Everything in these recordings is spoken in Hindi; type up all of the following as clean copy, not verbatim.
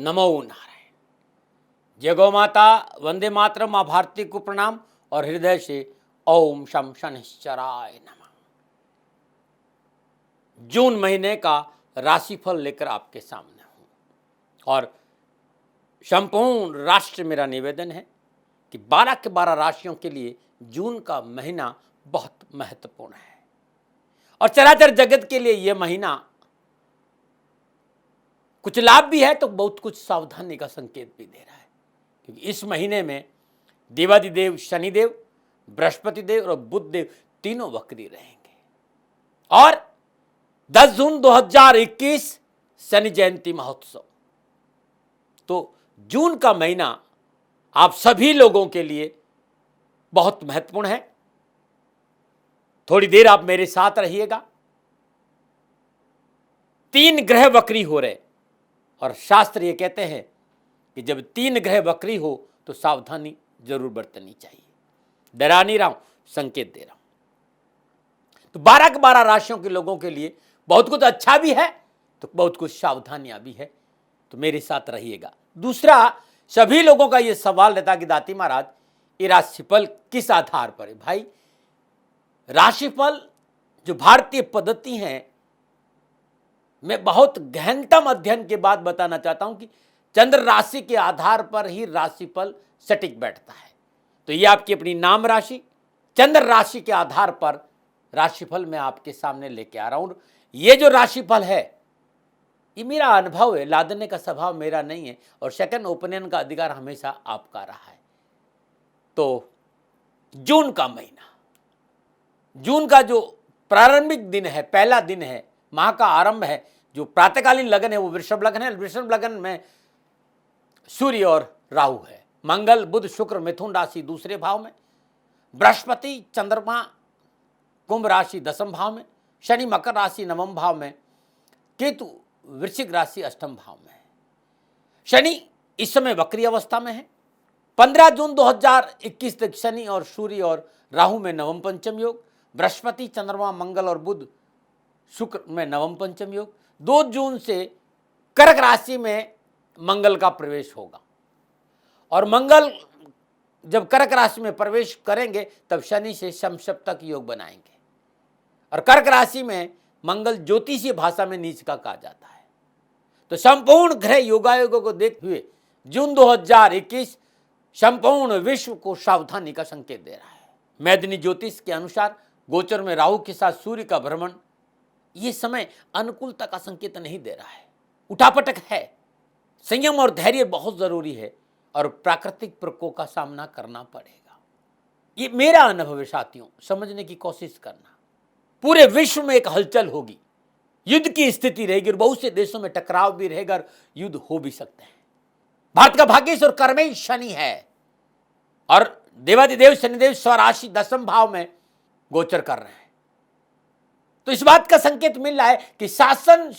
नमो नारायण। जय गौ माता, वंदे मातरम, माँ भारती को प्रणाम और हृदय से ओम शम शनिश्चराय नमः। जून महीने का राशिफल लेकर आपके सामने हूँ और संपूर्ण राष्ट्र मेरा निवेदन है कि 12 के 12 राशियों के लिए जून का महीना बहुत महत्वपूर्ण है और चराचर जगत के लिए यह महीना कुछ लाभ भी है तो बहुत कुछ सावधानी का संकेत भी दे रहा है, क्योंकि इस महीने में देवादिदेव शनिदेव, बृहस्पति देव और बुध देव तीनों वक्री रहेंगे और 10 जून 2021 शनि जयंती महोत्सव। तो जून का महीना आप सभी लोगों के लिए बहुत महत्वपूर्ण है। थोड़ी देर आप मेरे साथ रहिएगा। 3 ग्रह वक्री हो रहे और शास्त्र ये कहते हैं कि जब 3 ग्रह वक्री हो तो सावधानी जरूर बरतनी चाहिए। डरा नहीं रहा हूं, संकेत दे रहा हूं। तो 12 के 12 राशियों के लोगों के लिए बहुत कुछ अच्छा भी है तो बहुत कुछ सावधानियां भी है, तो मेरे साथ रहिएगा। दूसरा, सभी लोगों का यह सवाल रहता कि दाती महाराज ये राशिफल किस आधार पर है। भाई, राशिफल जो भारतीय पद्धति है, मैं बहुत गहनतम अध्ययन के बाद बताना चाहता हूं कि चंद्र राशि के आधार पर ही राशिफल सटीक बैठता है। तो ये आपकी अपनी नाम राशि, चंद्र राशि के आधार पर राशिफल मैं आपके सामने लेके आ रहा हूं। ये जो राशिफल है ये मेरा अनुभव है, लादने का स्वभाव मेरा नहीं है और सेकंड ओपिनियन का अधिकार हमेशा आपका रहा है। तो जून का महीना, जून का जो प्रारंभिक दिन है, पहला दिन है, माह का आरंभ है, जो प्रातःकालीन लगन है वो वृषभ लगन है। वृषभ लगन में सूर्य और राहु है, मंगल बुध शुक्र मिथुन राशि दूसरे भाव में, बृहस्पति चंद्रमा कुंभ राशि 10वें भाव में, शनि मकर राशि 9वें भाव में, केतु वृश्चिक राशि 8वें भाव में है। शनि इस समय वक्री अवस्था में है। 15 जून 2021 तक शनि और सूर्य और राहु में नवम पंचम योग, बृहस्पति चंद्रमा मंगल और बुध शुक्र में नवम पंचम योग। 2 जून से कर्क राशि में मंगल का प्रवेश होगा और मंगल जब कर्क राशि में प्रवेश करेंगे तब शनि से समसप्तक योग बनाएंगे और कर्क राशि में मंगल ज्योतिषीय भाषा में नीच का कहा जाता है। तो संपूर्ण ग्रह योगायोगों को देखते हुए जून 2021 संपूर्ण विश्व को सावधानी का संकेत दे रहा है। मैदिनी ज्योतिष के अनुसार गोचर में राहु के साथ सूर्य का भ्रमण ये समय अनुकूलता का संकेत नहीं दे रहा है, उठापटक है। संयम और धैर्य बहुत जरूरी है और प्राकृतिक प्रकोप का सामना करना पड़ेगा। ये मेरा अनुभव है साथियों, समझने की कोशिश करना। पूरे विश्व में एक हलचल होगी, युद्ध की स्थिति रहेगी और बहुत से देशों में टकराव भी रहेगा और युद्ध हो भी सकते हैं। भारत का भाग्येश्वर कर्मेश शनि है और देवादिदेव शनिदेव स्वराशि 10वें भाव में गोचर कर रहे हैं। तो इस बात का संकेत मिल रहा है कि शासन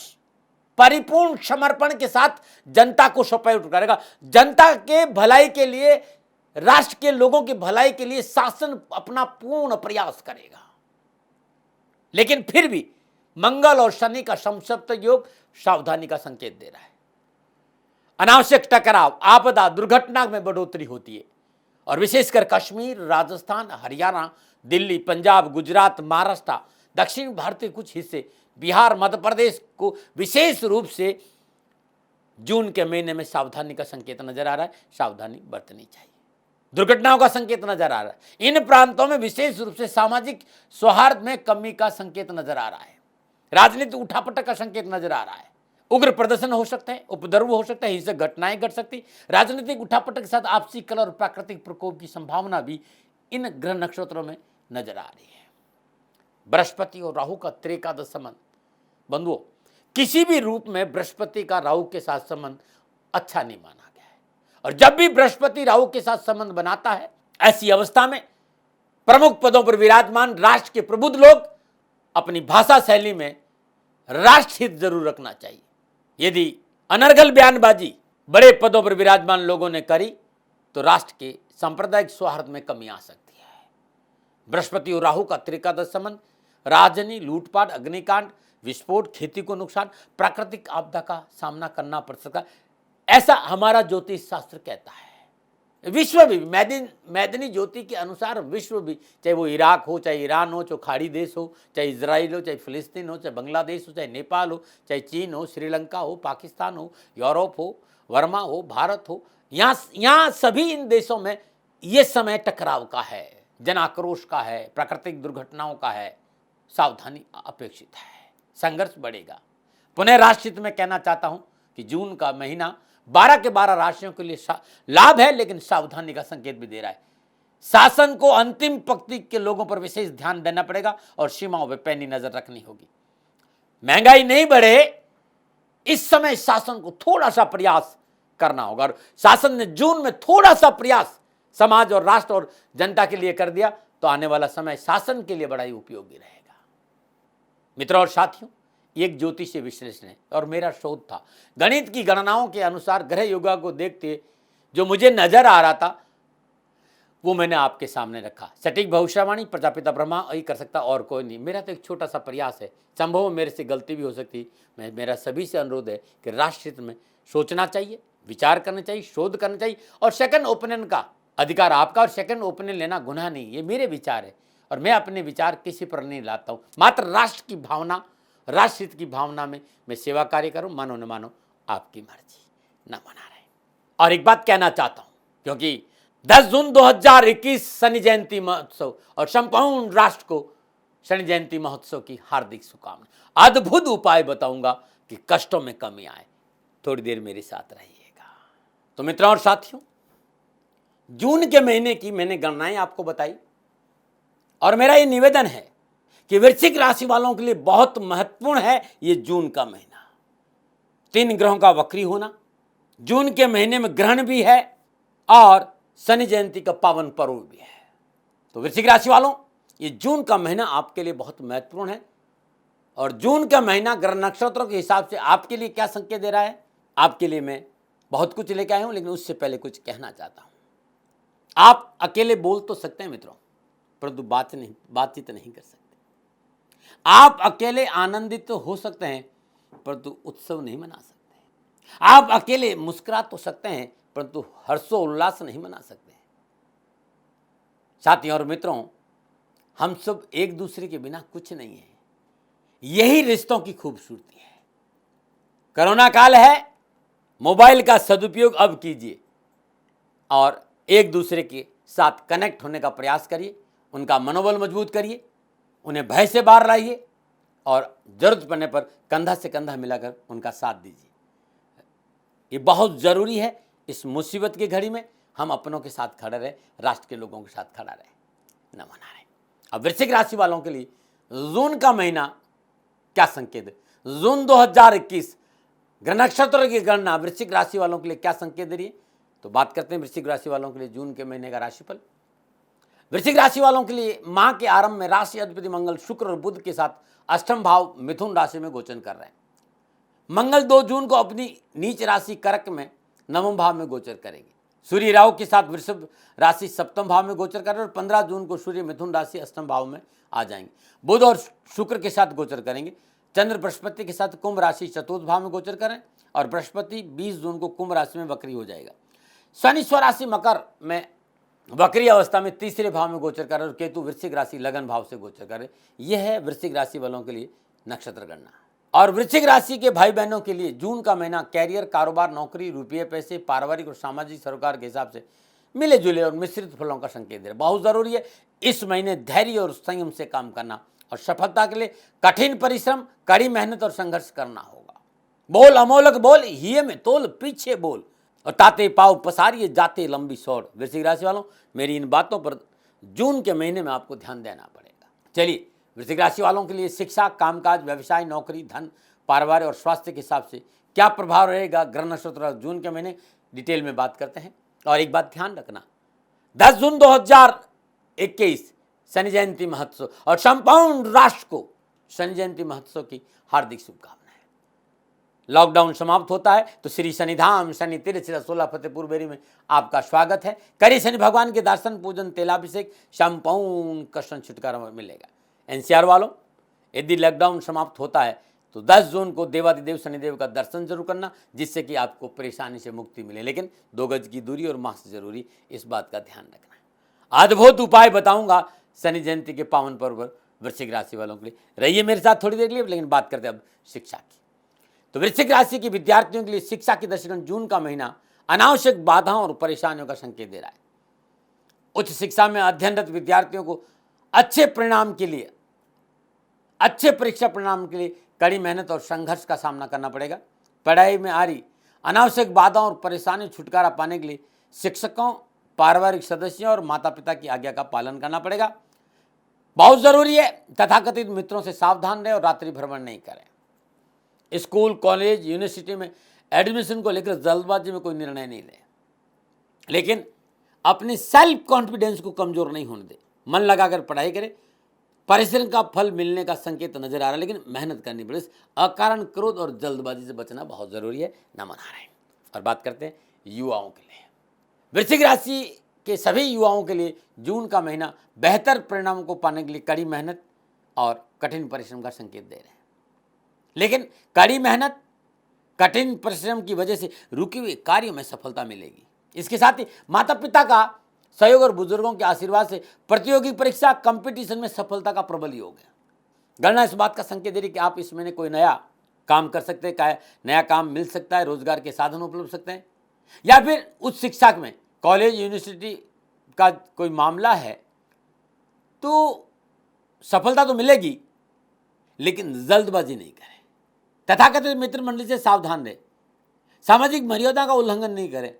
परिपूर्ण समर्पण के साथ जनता को सपोर्ट करेगा। जनता के भलाई के लिए, राष्ट्र के लोगों की भलाई के लिए शासन अपना पूर्ण प्रयास करेगा। लेकिन फिर भी मंगल और शनि का समसप्तक योग सावधानी का संकेत दे रहा है। अनावश्यक टकराव, आपदा, दुर्घटना में बढ़ोतरी होती है और विशेषकर कश्मीर, राजस्थान, हरियाणा, दिल्ली, पंजाब, गुजरात, महाराष्ट्र, दक्षिण भारत के कुछ हिस्से, बिहार, मध्य प्रदेश को विशेष रूप से जून के महीने में सावधानी का संकेत नजर आ रहा है। सावधानी बरतनी चाहिए। दुर्घटनाओं का संकेत नजर आ रहा है। इन प्रांतों में विशेष रूप से सामाजिक सौहार्द में कमी का संकेत नजर आ रहा है। राजनीतिक उठापटक का संकेत नजर आ रहा है। उग्र प्रदर्शन हो सकते हैं, उपद्रव हो सकता है, हिंसक घटनाएं घट सकती। राजनीतिक उठापटक के साथ आपसी कलह और प्राकृतिक प्रकोप की संभावना भी इन ग्रह नक्षत्रों में नजर आ रही है। बृहस्पति और राहु का त्रिकादश संबंध, बंधुओं, किसी भी रूप में बृहस्पति का राहु के साथ संबंध अच्छा नहीं माना गया है और जब भी बृहस्पति राहु के साथ संबंध बनाता है, ऐसी अवस्था में प्रमुख पदों पर विराजमान राष्ट्र के प्रबुद्ध लोग अपनी भाषा शैली में राष्ट्र हित जरूर रखना चाहिए। यदि अनर्गल बयानबाजी बड़े पदों पर विराजमान लोगों ने करी तो राष्ट्र के सांप्रदायिक सौहार्द में कमी आ सकती है। बृहस्पति और राहु का त्रिकादश संबंध राजनी, लूटपाट, अग्निकांड, विस्फोट, खेती को नुकसान, प्राकृतिक आपदा का सामना करना पड़ सकता है। ऐसा हमारा ज्योतिष शास्त्र कहता है। विश्व भी मैदानी ज्योति के अनुसार विश्व भी, चाहे वो इराक हो, चाहे ईरान हो, चाहे खाड़ी देश हो, चाहे इजराइल हो, चाहे फिलिस्तीन हो, चाहे बांग्लादेश हो, चाहे नेपाल हो, चाहे चीन हो, श्रीलंका हो, पाकिस्तान हो, यूरोप हो, वर्मा हो, भारत हो, यहाँ सभी इन देशों में ये समय टकराव का है, जन आक्रोश का है, प्राकृतिक दुर्घटनाओं का है। सावधानी अपेक्षित है, संघर्ष बढ़ेगा। पुनः राष्ट्रहित में कहना चाहता हूं कि जून का महीना 12 के 12 राशियों के लिए लाभ है, लेकिन सावधानी का संकेत भी दे रहा है। शासन को अंतिम पंक्ति के लोगों पर विशेष ध्यान देना पड़ेगा और सीमाओं पर पैनी नजर रखनी होगी। महंगाई नहीं बढ़े, इस समय शासन को थोड़ा सा प्रयास करना होगा, और शासन ने जून में थोड़ा सा प्रयास समाज और राष्ट्र और जनता के लिए कर दिया तो आने वाला समय शासन के लिए बड़ा ही उपयोगी रहेगा। मित्रों और साथियों, एक ज्योतिषीय विश्लेषण है और मेरा शोध था। गणित की गणनाओं के अनुसार ग्रह योगा को देखते जो मुझे नजर आ रहा था वो मैंने आपके सामने रखा। सटीक भविष्यवाणी प्रजापिता ब्रह्मा ही कर सकता, और कोई नहीं। मेरा तो एक छोटा सा प्रयास है, संभव मेरे से गलती भी हो सकती। मेरा सभी से अनुरोध है कि राष्ट्रहित में सोचना चाहिए, विचार करना चाहिए, शोध करना चाहिए, और सेकंड ओपिनियन का अधिकार आपका, और सेकंड ओपिनियन लेना गुनाह नहीं। ये मेरे विचार है और मैं अपने विचार किसी पर नहीं लाता हूँ। मात्र राष्ट्र की भावना, राष्ट्रहित की भावना में मैं सेवा कार्य करूं। मानो न मानो आपकी मर्जी, न मना रहे। और एक बात कहना चाहता हूं, क्योंकि 10 जून 2021 शनि जयंती महोत्सव और संपूर्ण राष्ट्र को शनि जयंती महोत्सव की हार्दिक शुभकामनाएं। अद्भुत उपाय बताऊंगा कि कष्टों में कमी आए। थोड़ी देर मेरे साथ रहिएगा। तो मित्रों और साथियों, जून के महीने की मैंने गणनाएं आपको बताई, और मेरा ये निवेदन है कि वृश्चिक राशि वालों के लिए बहुत महत्वपूर्ण है ये जून का महीना। 3 ग्रहों का वक्री होना, जून के महीने में ग्रहण भी है और शनि जयंती का पावन पर्व भी है। तो वृश्चिक राशि वालों, ये जून का महीना आपके लिए बहुत महत्वपूर्ण है। और जून का महीना ग्रह नक्षत्रों के हिसाब से आपके लिए क्या संकेत दे रहा है, आपके लिए मैं बहुत कुछ लेकर आया हूं, लेकिन उससे पहले कुछ कहना चाहता हूं। आप अकेले बोल तो सकते हैं मित्रों, परंतु बातचीत नहीं कर सकते। आप अकेले आनंदित तो हो सकते हैं, परंतु उत्सव नहीं मना सकते। आप अकेले मुस्कुरा तो सकते हैं, परंतु हर्षोल्लास नहीं मना सकते। साथियों और मित्रों, हम सब एक दूसरे के बिना कुछ नहीं है। यही रिश्तों की खूबसूरती है। कोरोना काल है, मोबाइल का सदुपयोग अब कीजिए और एक दूसरे के साथ कनेक्ट होने का प्रयास करिए, उनका मनोबल मजबूत करिए, उन्हें भय से बाहर लाइए और जरूरत पड़ने पर कंधा से कंधा मिलाकर उनका साथ दीजिए। ये बहुत ज़रूरी है। इस मुसीबत की घड़ी में हम अपनों के साथ खड़े रहे, राष्ट्र के लोगों के साथ खड़ा रहे, न मना रहे। अब वृश्चिक राशि वालों के लिए जून का महीना क्या संकेत है? जून 2021 ग्रह नक्षत्र की गणना वृश्चिक राशि वालों के लिए क्या संकेत दे रही है? तो बात करते हैं वृश्चिक राशि वालों के लिए जून के महीने का राशिफल। वृश्चिक राशि वालों के लिए माह के आरंभ में राशि अधिपति मंगल शुक्र और बुध के साथ अष्टम भाव मिथुन राशि में गोचर कर रहे हैं। मंगल 2 जून को अपनी नीच राशि कर्क में नवम भाव में गोचर करेंगे। सूर्य राहु के साथ वृषभ राशि सप्तम भाव में गोचर कर रहे हैं और 15 जून को सूर्य मिथुन राशि अष्टम भाव में आ जाएंगे। बुध और शुक्र के साथ गोचर करेंगे। चंद्र बृहस्पति के साथ कुंभ राशि चतुर्थ भाव में गोचर करें और बृहस्पति 20 जून को कुंभ राशि में वक्री हो जाएगा। शनि स्वराशि मकर में वक्री अवस्था में तीसरे भाव में गोचर कर रहे और केतु वृश्चिक राशि लगन भाव से गोचर कर रहे। यह है वृश्चिक राशि वालों के लिए नक्षत्र गणना। और वृश्चिक राशि के भाई बहनों के लिए जून का महीना कैरियर, कारोबार, नौकरी, रुपये, पैसे, पारिवारिक और सामाजिक सरोकार के हिसाब से मिले जुले और मिश्रित फलों का संकेत दे रहा है। बहुत जरूरी है इस महीने धैर्य और संयम से काम करना और सफलता के लिए कठिन परिश्रम, कड़ी मेहनत और संघर्ष करना होगा। बोल अमोलक बोल, हिये में तोल, पीछे बोल और ताते पाव पसारिए जाते लंबी सौड़। वृश्चिक राशि वालों, मेरी इन बातों पर जून के महीने में आपको ध्यान देना पड़ेगा। चलिए, वृश्चिक राशि वालों के लिए शिक्षा, कामकाज, व्यवसाय, नौकरी, धन, पारिवारिक और स्वास्थ्य के हिसाब से क्या प्रभाव रहेगा ग्रह नक्षत्र जून के महीने, डिटेल में बात करते हैं। और एक बात ध्यान रखना, 10 जून 2021 शनि जयंती महोत्सव और संपूर्ण राष्ट्र को शनि जयंती महोत्सव की हार्दिक शुभकामनाएं। लॉकडाउन समाप्त होता है तो श्री शनिधाम शनि तीर्थ 16 फतेहपुर बेरी में आपका स्वागत है। करिए शनि भगवान के दर्शन, पूजन, तेलाभिषेक, संपूर्ण कष्ट छुटकारा मिलेगा। एनसीआर वालों, यदि लॉकडाउन समाप्त होता है तो 10 जून को देवाधिदेव शनिदेव का दर्शन जरूर करना, जिससे कि आपको परेशानी से मुक्ति मिले। लेकिन 2 गज की दूरी और मास्क जरूरी, इस बात का ध्यान रखना है। अद्भुत उपाय बताऊंगा शनि जयंती के पावन पर्व वृश्चिक राशि वालों के लिए। रहिए मेरे साथ थोड़ी देर के लिए। लेकिन बात करते हैं अब शिक्षा की। तो वृश्चिक राशि के विद्यार्थियों के लिए शिक्षा की दृष्टिकोण जून का महीना अनावश्यक बाधाओं और परेशानियों का संकेत दे रहा है। उच्च शिक्षा में अध्ययनरत विद्यार्थियों को अच्छे परिणाम के लिए, अच्छे परीक्षा परिणाम के लिए कड़ी मेहनत और संघर्ष का सामना करना पड़ेगा। पढ़ाई में आ रही अनावश्यक बाधाओं और परेशानियों से छुटकारा पाने के लिए शिक्षकों, पारिवारिक सदस्यों और माता पिता की आज्ञा का पालन करना पड़ेगा। बहुत जरूरी है तथाकथित मित्रों से सावधान रहे और रात्रि भ्रमण नहीं करें। स्कूल, कॉलेज, यूनिवर्सिटी में एडमिशन को लेकर जल्दबाजी में कोई निर्णय नहीं लें, लेकिन अपनी सेल्फ कॉन्फिडेंस को कमजोर नहीं होने दें। मन लगाकर पढ़ाई करें। परिश्रम का फल मिलने का संकेत नजर आ रहा है, लेकिन मेहनत करनी पड़े। अकारण क्रोध और जल्दबाजी से बचना बहुत जरूरी है। नमन नारायण। और बात करते हैं युवाओं के लिए। वृश्चिक राशि के सभी युवाओं के लिए जून का महीना बेहतर परिणामों को पाने के लिए कड़ी मेहनत और कठिन परिश्रम का संकेत दे रहे हैं। लेकिन कड़ी मेहनत, कठिन परिश्रम की वजह से रुके हुए कार्य में सफलता मिलेगी। इसके साथ ही माता पिता का सहयोग और बुजुर्गों के आशीर्वाद से प्रतियोगी परीक्षा, कंपटीशन में सफलता का प्रबल योग है। गणना इस बात का संकेत दे रही कि आप इस महीने कोई नया काम कर सकते हैं, नया काम मिल सकता है, रोजगार के साधन उपलब्ध सकते हैं, या फिर उच्च शिक्षा में कॉलेज, यूनिवर्सिटी का कोई मामला है तो सफलता तो मिलेगी, लेकिन जल्दबाजी नहीं करें। तथाकथित मित्र मंडली से सावधान रहें। सामाजिक मर्यादा का उल्लंघन नहीं करें।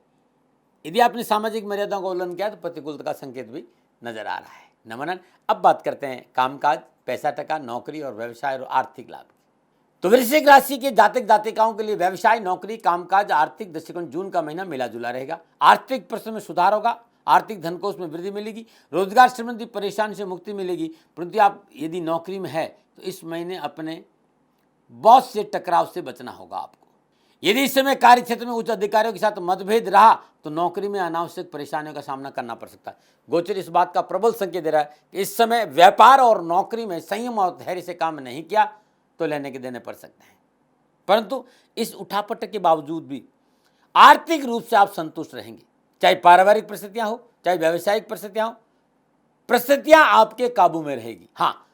यदि आपने सामाजिक मर्यादाओं का उल्लंघन किया तो प्रतिकूलता का संकेत भी नजर आ रहा है। नमन। अब बात करते हैं कामकाज, पैसा टका, नौकरी और व्यवसाय और आर्थिक लाभ। तो वृश्चिक राशि के जातक जातिकाओं के लिए व्यवसाय, नौकरी, कामकाज, आर्थिक दृष्टिकोण जून का महीना मिला जुला रहेगा। आर्थिक प्रश्न में सुधार होगा। आर्थिक धनकोष में वृद्धि मिलेगी। रोजगार संबंधी परेशानी से मुक्ति मिलेगी। परंतु आप यदि नौकरी में है तो इस महीने अपने बॉस से टकराव से बचना होगा आपको। यदि इस समय कार्य क्षेत्र में उच्च अधिकारियों के साथ मतभेद रहा तो नौकरी में अनावश्यक परेशानियों का सामना करना पड़ सकता है। गोचर इस बात का प्रबल संकेत दे रहा है कि इस समय व्यापार और नौकरी में संयम और धैर्य से काम नहीं किया तो लेने के देने पड़ सकते हैं। परंतु इस उठापटक के बावजूद भी आर्थिक रूप से आप संतुष्ट रहेंगे। चाहे पारिवारिक परिस्थितियां हो, चाहे व्यावसायिक परिस्थितियां हो, परिस्थितियां आपके काबू में रहेगी। हाँ,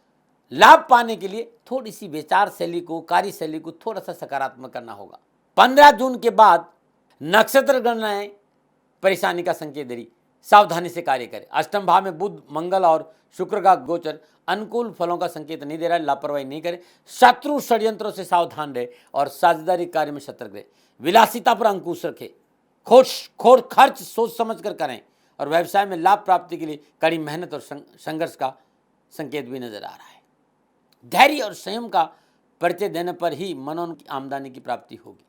लाभ पाने के लिए थोड़ी सी विचार शैली को, कार्यशैली को थोड़ा सा सकारात्मक करना होगा। 15 जून के बाद नक्षत्र गणनाएं परेशानी का संकेत दे रही। सावधानी से कार्य करें। अष्टम भाव में बुध, मंगल और शुक्र का गोचर अनुकूल फलों का संकेत नहीं दे रहा है। लापरवाही नहीं करें। शत्रु षड्यंत्रों से सावधान रहे और साझेदारी कार्य में सतर्क रहे। विलासिता पर अंकुश रखें। खोड़ खर्च सोच समझ कर करें और व्यवसाय में लाभ प्राप्ति के लिए कड़ी मेहनत और संघर्ष का संकेत भी नजर आ रहा है। धैर्य और संयम का परिचय देने पर ही मनोन की आमदनी की प्राप्ति होगी।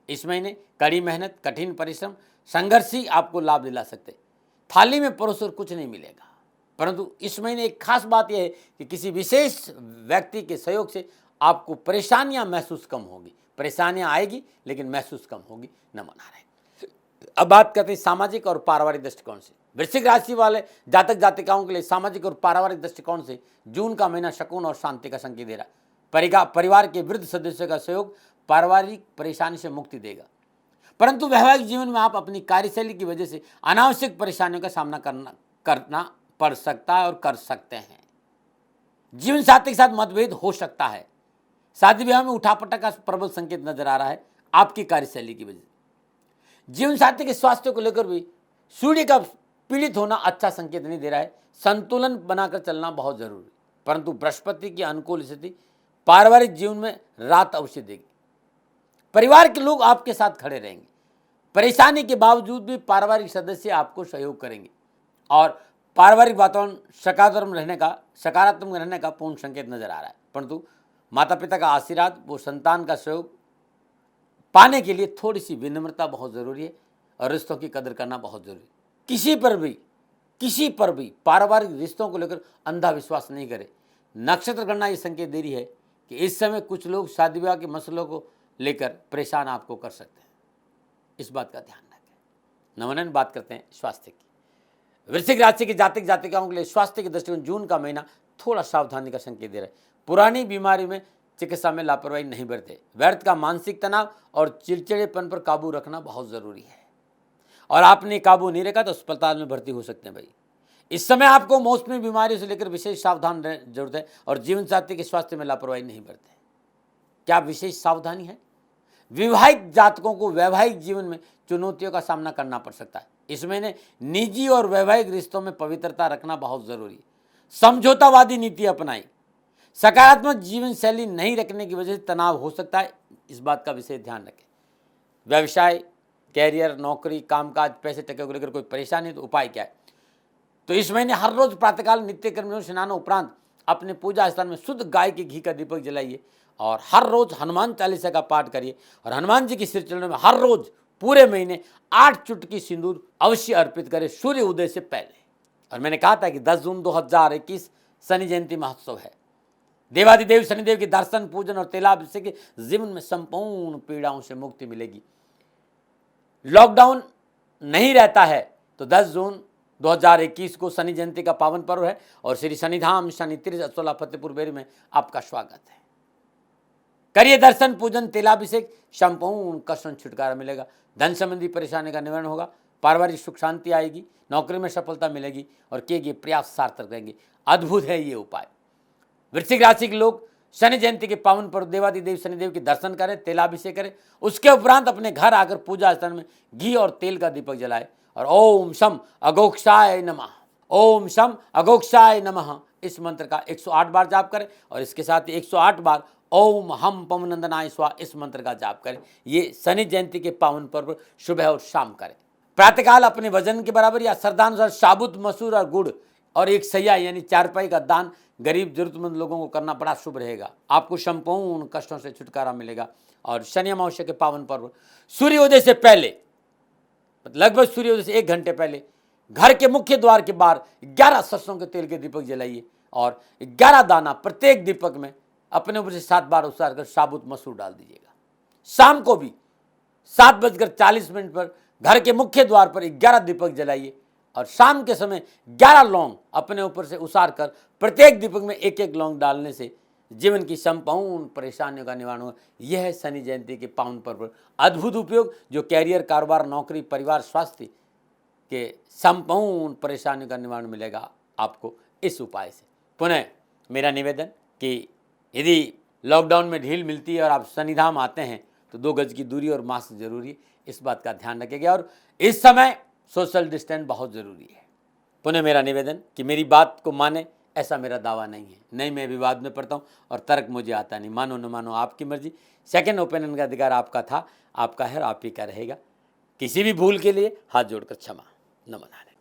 इस महीने कड़ी मेहनत, कठिन परिश्रम, संघर्ष ही आपको लाभ दिला सकते। थाली में परोसकर कुछ नहीं मिलेगा। परंतु इस महीने एक खास बात यह है कि किसी विशेष व्यक्ति के सहयोग से आपको परेशानियां महसूस कम होगी। परेशानियां आएगी लेकिन महसूस कम होगी। नमन नारायण। अब बात करते हैं सामाजिक और पारिवारिक दृष्टिकोण से। वृश्चिक राशि वाले जातक जातिकाओं के लिए सामाजिक और पारिवारिक दृष्टिकोण से जून का महीना सुकून और शांति का संकेत दे रहा है। परिवार के वृद्ध सदस्यों का सहयोग पारिवारिक परेशानी से मुक्ति देगा। परंतु वैवाहिक जीवन में आप अपनी कार्यशैली की वजह से अनावश्यक परेशानियों का सामना करना पड़ सकता है और कर सकते हैं। जीवन साथी के साथ मतभेद हो सकता है। शादी विवाह में उठापटक का प्रबल संकेत नजर आ रहा है आपकी कार्यशैली की वजह से। जीवन साथी के स्वास्थ्य को लेकर भी सूर्य का पीड़ित होना अच्छा संकेत नहीं दे रहा है। संतुलन बनाकर चलना बहुत जरूरी। परंतु बृहस्पति की अनुकूल स्थिति पारिवारिक जीवन में रात अवश्य देगी। परिवार के लोग आपके साथ खड़े रहेंगे। परेशानी के बावजूद भी पारिवारिक सदस्य आपको सहयोग करेंगे और पारिवारिक वातावरण सकारात्मक रहने का पूर्ण संकेत नजर आ रहा है। परंतु माता पिता का आशीर्वाद, वो संतान का सहयोग पाने के लिए थोड़ी सी विनम्रता बहुत जरूरी है और रिश्तों की कदर करना बहुत जरूरी है। किसी पर भी पारिवारिक रिश्तों को लेकर अंधा विश्वास नहीं करें। नक्षत्र गणना ये संकेत दे रही है कि इस समय कुछ लोग शादी विवाह के मसलों को लेकर परेशान आपको कर सकते हैं। इस बात का ध्यान रखें। नमन। बात करते हैं स्वास्थ्य की। वृश्चिक राशि के जातक जातिकाओं के लिए स्वास्थ्य के दृष्टिकोण जून का महीना थोड़ा सावधानी का संकेत दे रहा है। पुरानी बीमारी में चिकित्सा में लापरवाही नहीं बरतें। व्यर्थ का मानसिक तनाव और चिड़चिड़ेपन पर काबू रखना बहुत ज़रूरी है, और आपने काबू नहीं रखा तो अस्पताल में भर्ती हो सकते हैं भाई। इस समय आपको मौसमी बीमारियों से लेकर विशेष सावधान रहने जरूरत है, और जीवन साथी के स्वास्थ्य में लापरवाही नहीं बरतें। क्या विशेष सावधानी है? विवाहित जातकों को वैवाहिक जीवन में चुनौतियों का सामना करना पड़ सकता है। इस महीने निजी और वैवाहिक रिश्तों में पवित्रता रखना बहुत जरूरी है। समझौतावादी नीति अपनाई। सकारात्मक जीवन शैली नहीं रखने की वजह से तनाव हो सकता है, इस बात का विशेष ध्यान रखें। व्यवसाय, कैरियर, नौकरी, कामकाज, पैसे टके को लेकर कोई परेशानी तो उपाय क्या है? तो इस महीने हर रोज प्रातःकाल नित्य कर्मों स्नान उपरांत अपने पूजा स्थान में शुद्ध गाय के घी का दीपक जलाइए, और हर रोज हनुमान चालीसा का पाठ करिए, और हनुमान जी की सिर चरणों में हर रोज पूरे महीने 8 चुटकी सिंदूर अवश्य अर्पित करें सूर्य उदय से पहले। और मैंने कहा था कि 10 जून 2021 शनि जयंती महोत्सव है। देवादिदेव शनिदेव के दर्शन, पूजन और तेलाभिषेक से जीवन में संपूर्ण पीड़ाओं से मुक्ति मिलेगी। लॉकडाउन नहीं रहता है तो 10 जून 2021 को शनि जयंती का पावन पर्व है, और श्री शनिधाम शनि तीर्थ असोला फतेहपुर बेरी में आपका स्वागत है। करिए दर्शन, पूजन, तेलाभिषेक, संपूर्ण कष्टों से छुटकारा मिलेगा। धन संबंधी परेशानी का निवारण होगा, पारिवारिक सुख शांति आएगी, नौकरी में सफलता मिलेगी, और किए गए प्रयास सार्थक रहेंगे। अद्भुत है ये उपाय। वृश्चिक राशि के लोग शनि जयंती के पावन पर्व देवादिदेव शनिदेव के दर्शन करें, तेलाभिषेक करें। उसके उपरांत अपने घर आकर पूजा स्थान में घी और तेल का दीपक जलाए, और ओम शम अघोक्षाय नमः, ओम शम अघोक्षाय नमः इस मंत्र का 108 बार जाप करें, और इसके साथ ही 108 बार ओम हम पवनंदनाय स्वाहा इस मंत्र का जाप करें। ये शनि जयंती के पावन पर्व सुबह और शाम करें। प्रातःकाल अपने वजन के बराबर या श्रद्धानुसार साबुत मसूर और गुड़ और एक सैया यानी चारपाई का दान गरीब जरूरतमंद लोगों को करना बड़ा शुभ रहेगा। आपको संपूर्ण कष्टों से छुटकारा मिलेगा। और शनि अमावस्या के पावन पर्व सूर्योदय से पहले, लगभग सूर्योदय से 1 घंटे पहले घर के मुख्य द्वार के बाहर 11 सरसों के तेल के दीपक जलाइए, और 11 दाना प्रत्येक दीपक में अपने ऊपर से 7 बार उतार कर साबुत मसूर डाल दीजिएगा। शाम को भी 7:40 पर घर के मुख्य द्वार पर 11 दीपक जलाइए, और शाम के समय 11 लौंग अपने ऊपर से उसार कर प्रत्येक दीपक में 1-1 लौंग डालने से जीवन की संपूर्ण परेशानियों का निवारण होगा। यह है शनि जयंती के पावन पर्व अद्भुत उपयोग, जो कैरियर, कारोबार, नौकरी, परिवार, स्वास्थ्य के संपूर्ण परेशानियों का निवारण मिलेगा आपको इस उपाय से। पुनः मेरा निवेदन कि यदि लॉकडाउन में ढील मिलती है और आप शनिधाम आते हैं तो 2 गज की दूरी और मास्क जरूरी है, इस बात का ध्यान रखिएगा। और इस समय सोशल डिस्टेंस बहुत ज़रूरी है। पुनः मेरा निवेदन कि मेरी बात को माने, ऐसा मेरा दावा नहीं है। नहीं, मैं विवाद में पड़ता हूँ और तर्क मुझे आता नहीं। मानो न मानो आपकी मर्जी। सेकंड ओपिनियन का अधिकार आपका था, आपका है और आप ही का रहेगा। किसी भी भूल के लिए हाथ जोड़कर क्षमा न मनाने।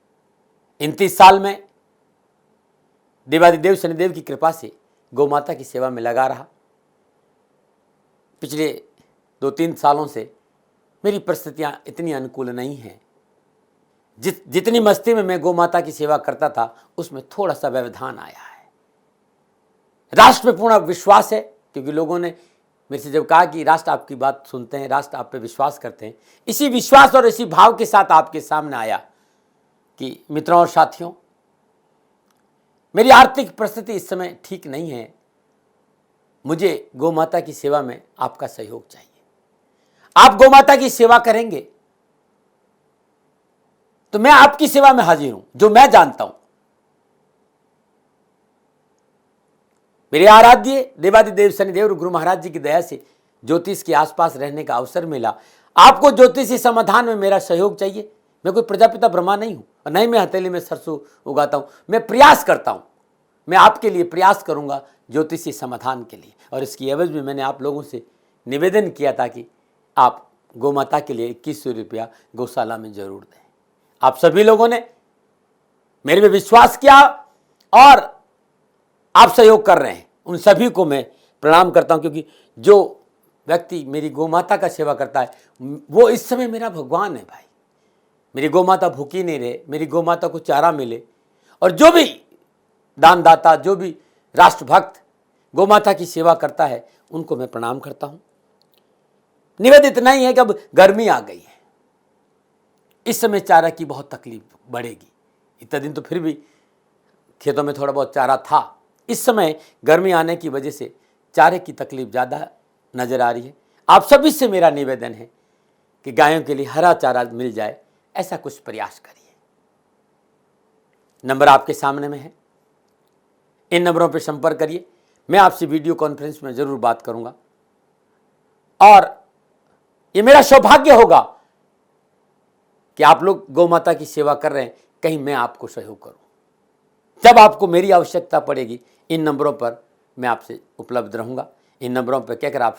29 साल में देवादिदेव शनिदेव की कृपा से गौ माता की सेवा में लगा रहा। पिछले 2-3 सालों से मेरी परिस्थितियां इतनी अनुकूल नहीं हैं। जितनी मस्ती में मैं गौ माता की सेवा करता था, उसमें थोड़ा सा व्यवधान आया है। राष्ट्र पे पूर्ण विश्वास है, क्योंकि लोगों ने मेरे से जब कहा कि राष्ट्र आपकी बात सुनते हैं, राष्ट्र आप पे विश्वास करते हैं, इसी विश्वास और इसी भाव के साथ आपके सामने आया कि मित्रों और साथियों, मेरी आर्थिक परिस्थिति इस समय ठीक नहीं है। मुझे गौ माता की सेवा में आपका सहयोग चाहिए। आप गौ माता की सेवा करेंगे तो मैं आपकी सेवा में हाजिर हूं, जो मैं जानता हूं। मेरे आराध्य देवादिदेव शनिदेव और गुरु महाराज जी की दया से ज्योतिष के आसपास रहने का अवसर मिला। आपको ज्योतिषी समाधान में मेरा सहयोग चाहिए। मैं कोई प्रजापिता ब्रह्मा नहीं हूं, और नहीं मैं हथेली में सरसों उगाता हूं। मैं प्रयास करता हूं, मैं आपके लिए प्रयास करूंगा ज्योतिषी समाधान के लिए। और इसकी एवज में मैंने आप लोगों से निवेदन किया था कि आप गौ माता के लिए 2100 रुपया गौशाला में जरूर दें। आप सभी लोगों ने मेरे पे विश्वास किया और आप सहयोग कर रहे हैं। उन सभी को मैं प्रणाम करता हूं, क्योंकि जो व्यक्ति मेरी गौ माता का सेवा करता है वो इस समय मेरा भगवान है भाई। मेरी गौ माता भूखी नहीं रहे, मेरी गौ माता को चारा मिले। और जो भी दानदाता, जो भी राष्ट्रभक्त गौ माता की सेवा करता है, उनको मैं प्रणाम करता हूं। निवेदन इतना ही है कि अब गर्मी आ गई है, इस समय चारा की बहुत तकलीफ बढ़ेगी। इतना दिन तो फिर भी खेतों में थोड़ा बहुत चारा था। इस समय गर्मी आने की वजह से चारे की तकलीफ ज़्यादा नज़र आ रही है। आप सभी से मेरा निवेदन है कि गायों के लिए हरा चारा मिल जाए, ऐसा कुछ प्रयास करिए। नंबर आपके सामने में है, इन नंबरों पर संपर्क करिए। मैं आपसे वीडियो कॉन्फ्रेंस में ज़रूर बात करूंगा और ये मेरा सौभाग्य होगा कि आप लोग गौ माता की सेवा कर रहे हैं, कहीं मैं आपको सहयोग करूं। जब आपको मेरी आवश्यकता पड़ेगी, इन नंबरों पर मैं आपसे उपलब्ध रहूंगा। इन नंबरों पर कहकर आप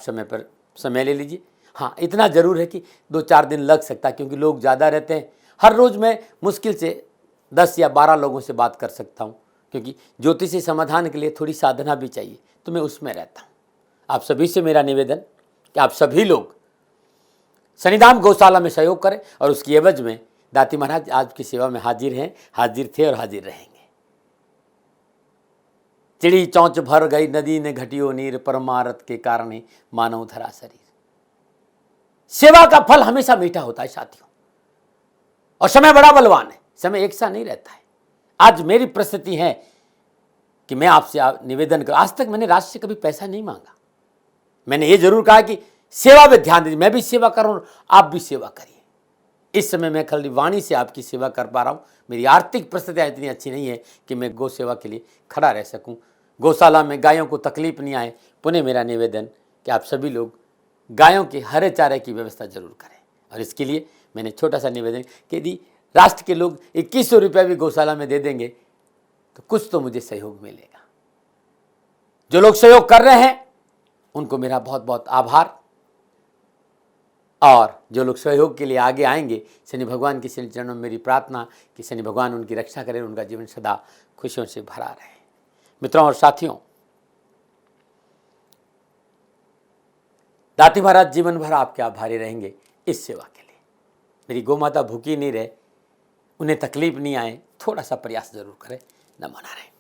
समय ले लीजिए। हाँ, इतना ज़रूर है कि 2-4 दिन लग सकता है, क्योंकि लोग ज़्यादा रहते हैं। हर रोज़ मैं मुश्किल से 10 या 12 लोगों से बात कर सकता हूँ, क्योंकि ज्योतिषी समाधान के लिए थोड़ी साधना भी चाहिए, तो मैं उसमें रहता हूँ। आप सभी से मेरा निवेदन कि आप सभी लोग शनिधाम गौशाला में सहयोग करें और उसकी एवज में दाती महाराज आपकी सेवा में हाजिर हैं, हाजिर थे और हाजिर रहेंगे। चिड़ी चौंच भर गई नदी ने घटियो नीर, परमारथ के कारण ही मानव धरा शरीर। सेवा का फल हमेशा मीठा होता है साथियों, और समय बड़ा बलवान है, समय एक सा नहीं रहता है। आज मेरी परिस्थिति है कि मैं आपसे निवेदन कर, आज तक मैंने राष्ट्र से कभी पैसा नहीं मांगा। मैंने ये जरूर कहा कि सेवा में ध्यान दीजिए, मैं भी सेवा कर रहा हूं, आप भी सेवा करिए। इस समय मैं खाली वाणी से आपकी सेवा कर पा रहा हूं। मेरी आर्थिक परिस्थितियां इतनी अच्छी नहीं है कि मैं गौ सेवा के लिए खड़ा रह सकूं, गौशाला में गायों को तकलीफ नहीं आए। पुनः मेरा निवेदन कि आप सभी लोग गायों के हरे चारे की व्यवस्था जरूर करें। और इसके लिए मैंने छोटा सा निवेदन कि यदि राष्ट्र के लोग 2100 रुपये भी गौशाला में दे देंगे तो कुछ तो मुझे सहयोग मिलेगा। जो लोग सहयोग कर रहे हैं उनको मेरा बहुत बहुत आभार, और जो लोग सहयोग के लिए आगे आएंगे, शनि भगवान के श्री चरणों में मेरी प्रार्थना कि शनि भगवान उनकी रक्षा करें, उनका जीवन सदा खुशियों से भरा रहे। मित्रों और साथियों, दाती महाराज जीवन भर आपके आभारी रहेंगे इस सेवा के लिए। मेरी गौ माता भूखी नहीं रहे, उन्हें तकलीफ नहीं आए, थोड़ा सा प्रयास जरूर करें। नमो नारायण।